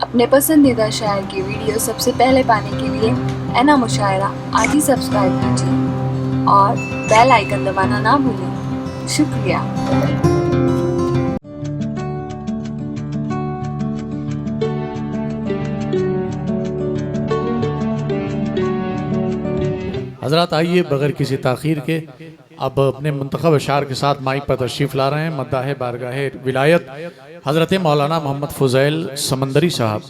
अपने पसंदीदा शायर की वीडियो सबसे पहले पाने के लिए एना मुशायरा आज ही सब्सक्राइब कीजिए और बेल आइकन दबाना ना भूलें। शुक्रिया। हज़रात आइए बगैर किसी ताख़ीर के अब अपने मुंतखब अशार के साथ माइक पर तशरीफ़ ला रहे हैं। मद्दाह बारगाह विलायत हज़रत मौलाना मोहम्मद फ़ुज़ैल समंदरी साहब।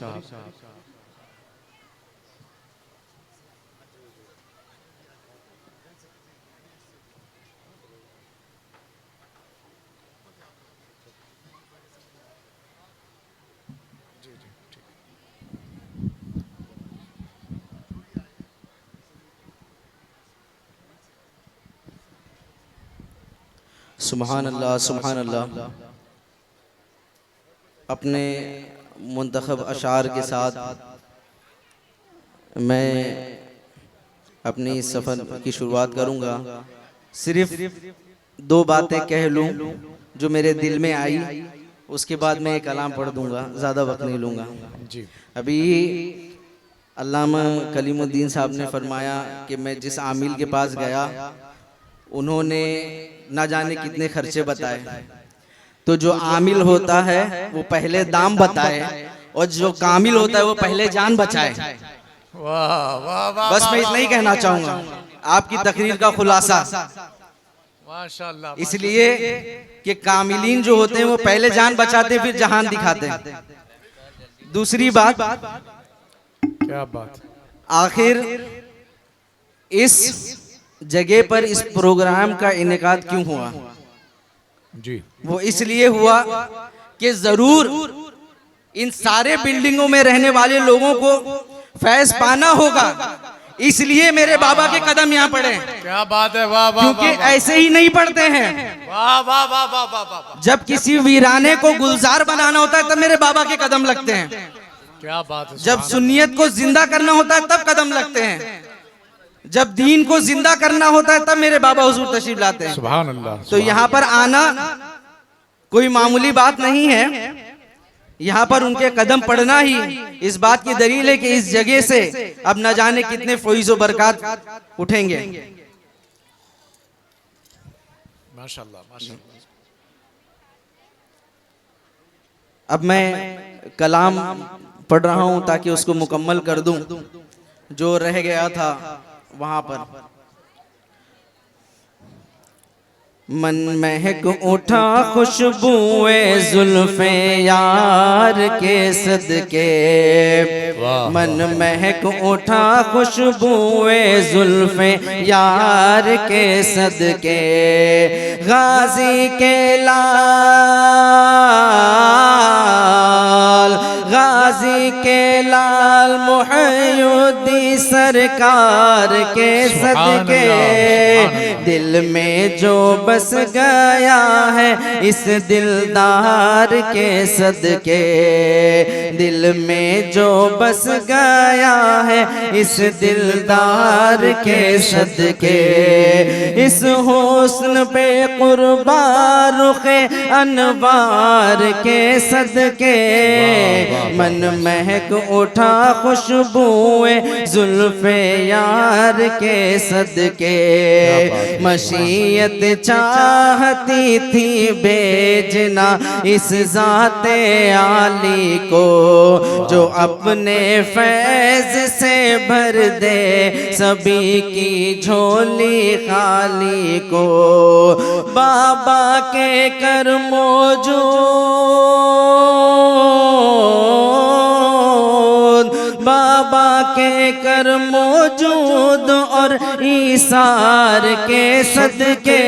सुभान अल्लाह सुभान अल्लाह। अपने मुंतखब अशार के साथ मैं अपनी इस सफ़र की शुरुआत करूंगा। सिर्फ दो बातें कह लूं जो मेरे दिल में आई, उसके बाद मैं एक कलाम पढ़ दूंगा, ज़्यादा वक्त नहीं लूँगा। अभी अल्लामा कलीमुद्दीन साहब ने फरमाया कि मैं जिस आमिल के पास गया उन्होंने ना जाने कितने खर्चे बताए। तो जो आमिल होता है वो पहले दाम बताए और जो कामिल होता है वो पहले जान बचाए। वाह वाह वाह। बस मैं इतना ही कहना चाहूंगा आपकी तकरीर का खुलासा। माशाअल्लाह। इसलिए कि कामिलीन जो होते हैं वो पहले जान बचाते फिर जहान दिखाते हैं। दूसरी बात, क्या बात। आखिर इस जगह पर इस प्रोग्राम का इनेकाद क्यों हुआ? जी, वो इसलिए हुआ कि जरूर इन सारे बिल्डिंगों में रहने वाले लोगों को फैज पाना होगा, इसलिए मेरे बाबा के कदम यहाँ पड़े। क्या बात है। वाह वाह। क्योंकि ऐसे ही नहीं पढ़ते हैं। वाह वाह वाह वाह वाह। जब किसी वीराने को गुलजार बनाना होता है तब मेरे बाबा के कदम लगते हैं। क्या बात है। जब सुन्नियत को जिंदा करना होता है तब कदम लगते हैं। जब दीन को जिंदा करना होता है तब मेरे बाबा हुजूर तशरीफ लाते हैं। सुभान अल्लाह। तो यहाँ पर आना कोई मामूली बात नहीं है। यहाँ पर उनके कदम पड़ना ही इस बात की दलील है कि इस जगह से अब न जाने कितने फैज़ व बरकत उठेंगे। माशाअल्लाह माशाअल्लाह। अब मैं कलाम पढ़ रहा हूँ ताकि उसको मुकम्मल कर दूं जो रह गया था वहां पर। मन महक उठा खुशबुए जुल्फे यार के सदके, मन महक उठा खुशबुए जुल्फे यार के सदके, गाजी के लाल, गाजी के लाल मुहय्युद्दीन सरकार के सदके, दिल में जो बस गया है इस दिलदार के सदके, दिल में जो बस गया है इस दिलदार के सदके, इस हुस्न पे कुर्बान रुखे अनवार के सदके, मन महक उठा खुशबुए जुल्फे यार के सदके, मशीयत चाहती थी भेजना इस ज़ाते आली को, जो अपने फैज से भर दे सभी की झोली खाली को, बाबा के कर मौजूद, बाबा के कर मौजूद और ईसार के सदके,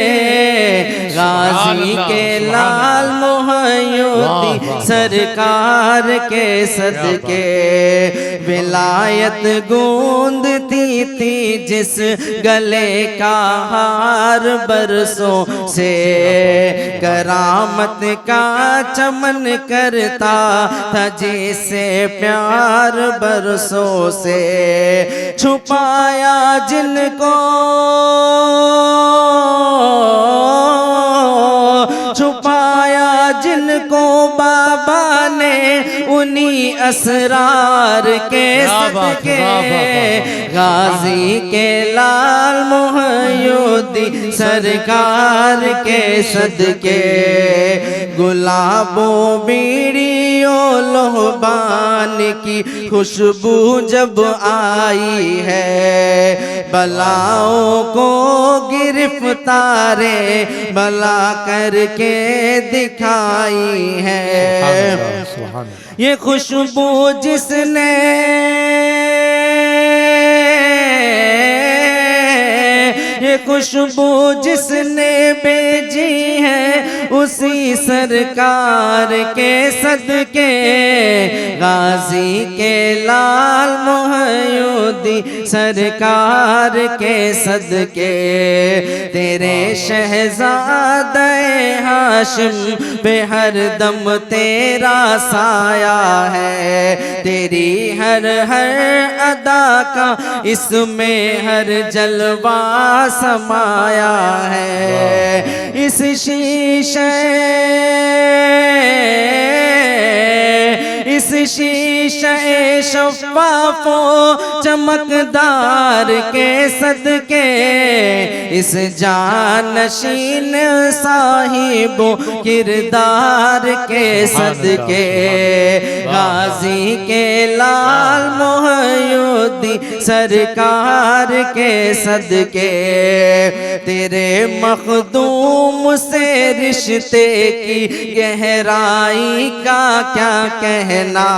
गाजी के लाल मुहय्युद्दीन सरकार के सदके, विलायत गूंजती थी जिस गले का हार बरसों से, करामत का चमन करता था जिसे प्यार बरसों से, छुपाया जिनको, छुपाया जिनको बाबा जाने उन्हीं असरार के सदके, गाजी के लाल मोहयुद्दीन सरकार के सदके, गुलाबों बीड़ियों लोहबान की खुशबू जब आई है, बलाओं को गिरफ्तारे बला करके दिखाई है। ये खुशबू जिसने ये खुशबू जिसने भेजी है उसी सरकार के सदके, गाजी के लाल मोहयुद्दीन सरकार के सदके, तेरे शहजादे हाशिम पे हर दम तेरा साया है, तेरी हर हर अदा का इसमें हर जलवा समाया है। इस शीशे शफ़ाफ़ो चमकदार के सदके, इस जानशीन साहिबो किरदार के सदके, गाजी के लाल मोहयुद्दीन सरकार के सदके, तेरे मखदूम से रिश्ते की गहराई का क्या कहना,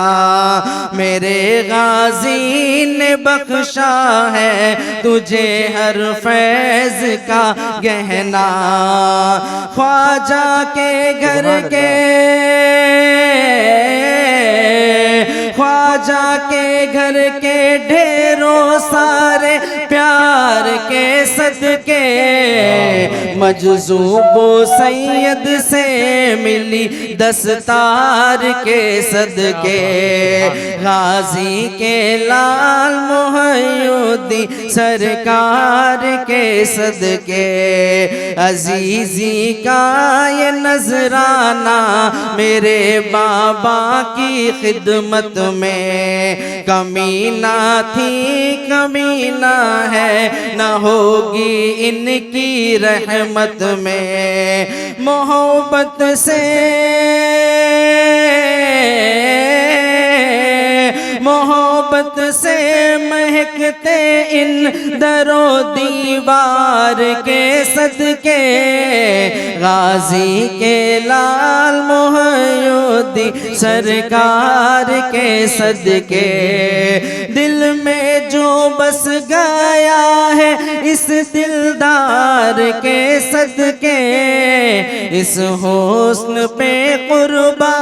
मेरे गाजी ने बख्शा है तुझे हर फैज का गहना, ख्वाजा के घर के ख्वाजा के घर के ढेरों सारे प्यार के सदके, मजज़ूबो सैयद से मिली दस्तार के सदके, गाजी के लाल मोहयुद्दीन सरकार के सदके, अजीजी का ये नजराना मेरे बाबा की खिदमत में, कमी ना थी कमी ना है ना होगी इनकी रहमत में, मोहब्बत से महकते इन दरो दीवार के सदके, गाजी के लाल मोहयुद्दीन सरकार के सदके, दिल में जो बस गया है इस दिलदार के सदके, इस हुस्न पे कुर्बा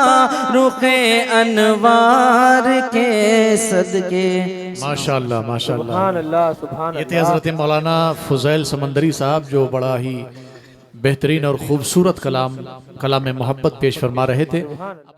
रुखे अनवार के सदके। माशाअल्लाह माशाअल्लाह। सुभान अल्लाह सुभान ये थे हज़रत मौलाना फ़ुज़ैल समंदरी साहब जो बड़ा ही बेहतरीन और ख़ूबसूरत कलाम मोहब्बत पेश फरमा रहे थे।